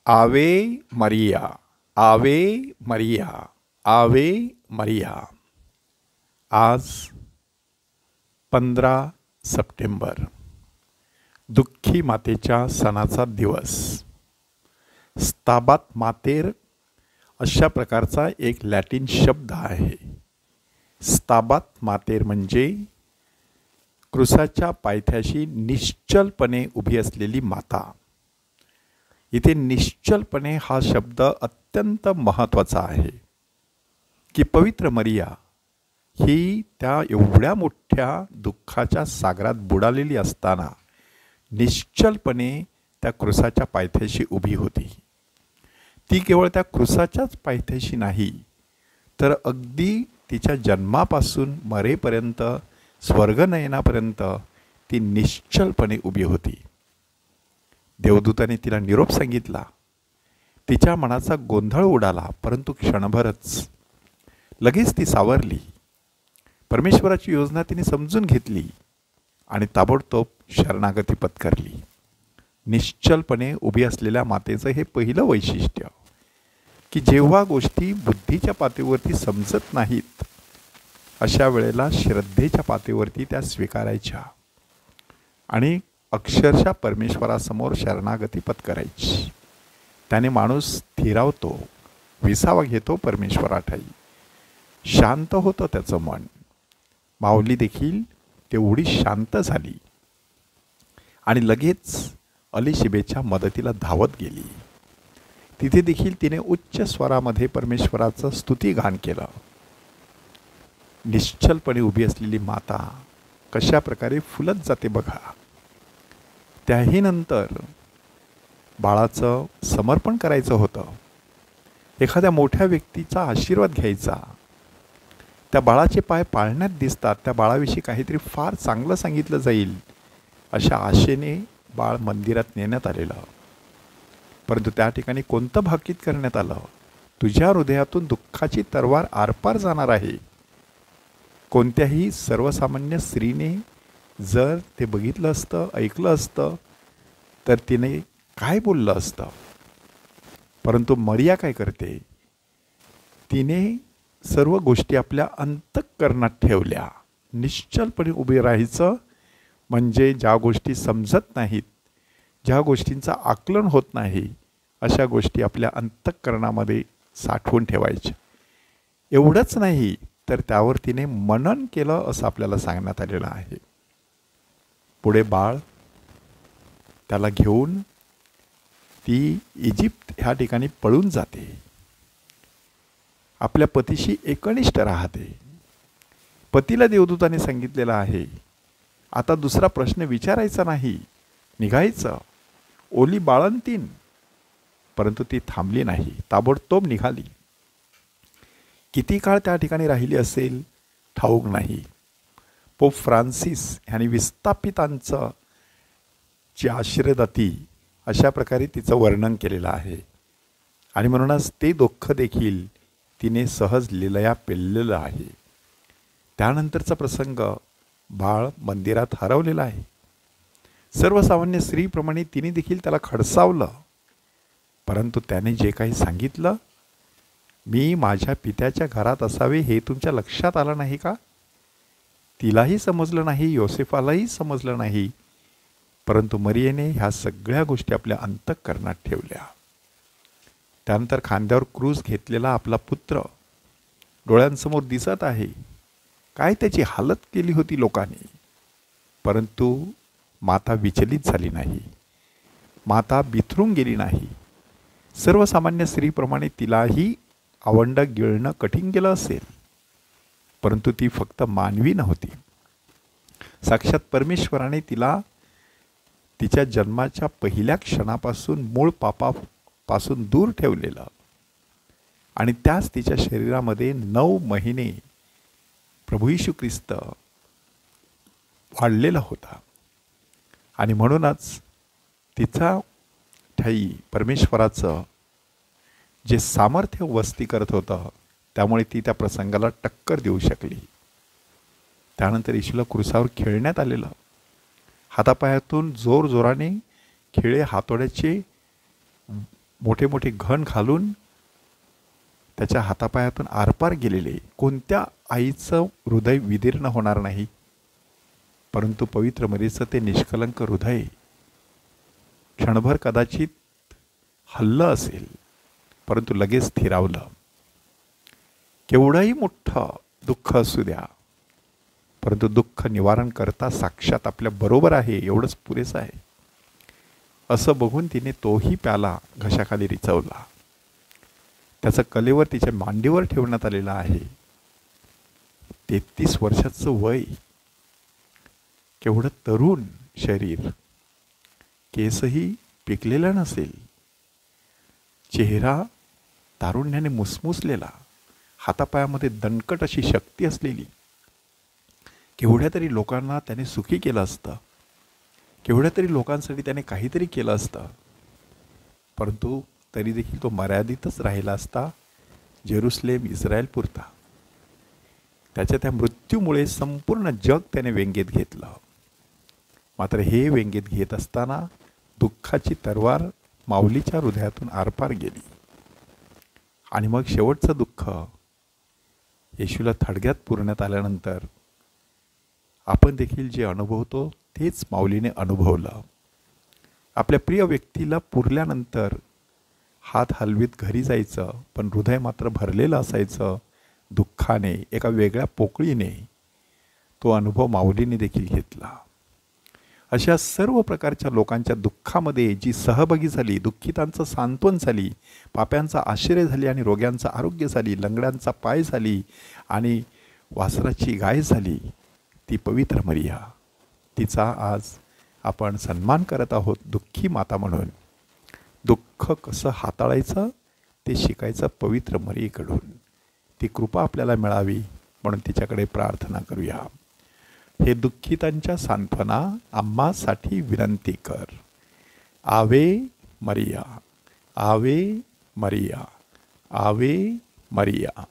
आवे मरिया, आवे मरिया, आवे मरिया. आज 15 सप्टेंबर, दुःखी मातेच्या सणाचा दिवस. स्ताबात मातेर अशा प्रकारचा एक लॅटिन शब्द आहे. स्ताबात मातेर म्हणजे क्रूसाच्या पायथ्याशी निश्चलपणे उभी असलेली माता. इथे निश्चलपणे हा शब्द अत्यंत महत्त्वाचा आहे की पवित्र मरिया ही त्या एवढ्या मोठ्या दुःखाच्या सागरात बुडालेली असताना निश्चलपणे त्या क्रूसाच्या पायथ्याशी उभी होती. ती केवळ त्या क्रूसाच्याच पायथ्याशी नाही, तर अगदी तिच्या जन्मापासून मरेपर्यंत, स्वर्गनयनापर्यंत ती निश्चलपणे उभी होती. देवदूताने तिला निरोप सांगितला. तिच्या मनाचा गोंधळ उडाला, परंतु क्षणभरच. लगेच ती सावरली. परमेश्वराची योजना तिने समजून घेतली आणि ताबडतोब शरणागती पत्करली. निश्चलपणे उभी असलेल्या मातेचं हे पहिलं वैशिष्ट्य की जेव्हा गोष्टी बुद्धीच्या पातळीवरती समजत नाहीत, अशा वेळेला श्रद्धेच्या पातळीवरती त्या स्वीकारायच्या आणि अक्षरशः परमेश्वरासमोर शरणागती पत्करायची. त्याने माणूस स्थिरावतो, विसावा घेतो परमेश्वराठाई. शांत होतं त्याचं मन. माऊली देखील तेवढी शांत झाली आणि लगेच अलिशिबेच्या मदतीला धावत गेली. तिथे देखील तिने उच्च स्वरामध्ये परमेश्वराचं स्तुतिगान केलं. निश्चलपणे उभी असलेली माता कशा प्रकारे फुलत जाते बघा. त्याही नंतर बाळाचं समर्पण करायचं होतं. एखाद्या मोठ्या व्यक्तीचा आशीर्वाद घ्यायचा. त्या बाळाचे पाय पाळण्यात दिसतात. त्या बाळाविषयी काहीतरी फार चांगलं सांगितलं जाईल अशा आशेने बाळ मंदिरात नेण्यात आलेलं. परंतु त्या ठिकाणी कोणतं भाकीत करण्यात आलं? तुझ्या हृदयातून दुःखाची तरवार आरपार जाणार आहे. कोणत्याही सर्वसामान्य स्त्रीने जर ते बघितलं असतं, ऐकलं असतं, तर तिने काय बोललं असतं. परंतु मरिया काय करते? तिने सर्व गोष्टी आपल्या अंतःकरणात ठेवल्या. निश्चलपणे उभे राहायचं म्हणजे ज्या गोष्टी समजत नाहीत, ज्या गोष्टींचं आकलन होत नाही, अशा गोष्टी आपल्या अंतःकरणामध्ये साठवून ठेवायच्या. एवढंच नाही तर त्यावर तिने मनन केलं असं आपल्याला सांगण्यात आलेलं आहे. पुढे बाळ त्याला घेऊन ती इजिप्त ह्या ठिकाणी पळून जाते. आपल्या पतीशी एकनिष्ठ राहते. पतीला देवदूताने सांगितलेलं आहे, आता दुसरा प्रश्न विचारायचा नाही, निघायचं. ओली बाळंतीण. परंतु ती थांबली नाही, ताबडतोब निघाली. किती काळ त्या ठिकाणी राहिली असेल ठाऊक नाही. पोप फ्रान्सिस ह्यांनी विस्थापितांचं ची आश्रयदाती अशा प्रकारे तिचं वर्णन केलेलं आहे. आणि म्हणूनच ते दुःख देखील तिने सहज लीलया पेललेलं आहे. त्यानंतरचा प्रसंग बाळ मंदिरात हरवलेला आहे. सर्वसामान्य स्त्रीप्रमाणे तिने देखील त्याला खडसावलं. परंतु त्याने जे काही सांगितलं, मी माझ्या पित्याच्या घरात असावे हे तुमच्या लक्षात आलं नाही का? तिलाही समजलं नाही, योसेफालाही समजलं नाही. परंतु मरियेने ह्या सगळ्या गोष्टी आपल्या अंतःकरणात ठेवल्या. त्यानंतर खांद्यावर क्रूस घेतलेला आपला पुत्र डोळ्यांसमोर दिसत आहे. काय त्याची हालत केली होती लोकांनी. परंतु माता विचलित झाली नाही. माता बिथरून गेली नाही. सर्वसामान्य स्त्रीप्रमाणे तिलाही आवंडं गिळणं कठीण गेलं असेल, परंतु ती फक्त मानवी नव्हती. साक्षात परमेश्वराने तिला तिच्या जन्माच्या पहिल्या क्षणापासून मूळ पापापासून दूर ठेवलेलं आणि त्याच तिच्या शरीरामध्ये 9 महिने प्रभू येशू ख्रिस्त वाढलेला होता. आणि म्हणूनच तिचा ठाई परमेश्वराचं जे सामर्थ्य वस्ती करत होतं, त्यामुळे ती त्या प्रसंगाला टक्कर देऊ शकली. त्यानंतर येशूला क्रूसावर खेळण्यात आलेलं. हातापायातून जोरजोराने खिळे हातोड्याचे मोठे मोठे घण घालून त्याच्या हातापायातून आरपार गेलेले कोणत्या आईचं हृदय विदीर्ण होणार नाही. परंतु पवित्र मरीचं ते निष्कलंक हृदय क्षणभर कदाचित हल्लं असेल, परंतु लगेच स्थिरावलं. केवढंही मोठं दुःख असू द्या, परंतु दुःख निवारण करता साक्षात आपल्या बरोबर आहे एवढंच पुरेसं आहे. असं बघून तिने तोही प्याला घशाखाली रिचवला. त्याचं कलेवर तिच्या मांडीवर ठेवण्यात आलेलं आहे. 33 वर्षाचं वय, केवढं तरुण शरीर, केसही पिकलेला नसेल, चेहरा तारुण्याने मुसमुसलेला, हातापायामध्ये दणकट अशी शक्ती असलेली. केवढ्या तरी लोकांना त्याने सुखी केलं असतं, केवढ्या तरी लोकांसाठी त्याने काहीतरी केलं असतं, परंतु तरी देखील तो मर्यादितच राहिला असता जेरुसलेम इस्रायलपुरता. त्याच्या त्या मृत्यूमुळे संपूर्ण जग त्याने व्यंगेत घेतलं. मात्र हे व्यंगेत घेत असताना दुःखाची तरवार माऊलीच्या हृदयातून आरपार गेली. आणि मग शेवटचं दुःख येशूला थडग्यात पुरण्यात आल्यानंतर आपण देखील जे अनुभवतो तेच माऊलीने अनुभवलं. आपल्या प्रिय व्यक्तीला पुरल्यानंतर हात हलवीत घरी जायचं, पण हृदय मात्र भरलेलं असायचं दुःखाने, एका वेगळ्या पोकळीने. तो अनुभव माऊलीने देखील घेतला. अशा सर्व प्रकारच्या लोकांच्या दुःखामध्ये जी सहभागी झाली, दुःखितांचं सांत्वन झाली, पाप्यांचा आश्रय झाली आणि रोग्यांचं आरोग्य झाली, लंगड्यांचा पाय झाली आणि वासराची गाय झाली, ती पवित्र मरिया. तिचा आज आपण सन्मान करत आहोत दुःखी माता म्हणून. दुःख कसं हाताळायचं ते शिकायचं पवित्र मरियेकडून. ती कृपा आपल्याला मिळावी म्हणून तिच्याकडे प्रार्थना करूया. हे दुःखितांच्या सांत्वना आम्हासाठी विनंती कर. आवे मरिया, आवे मरिया, आवे मरिया.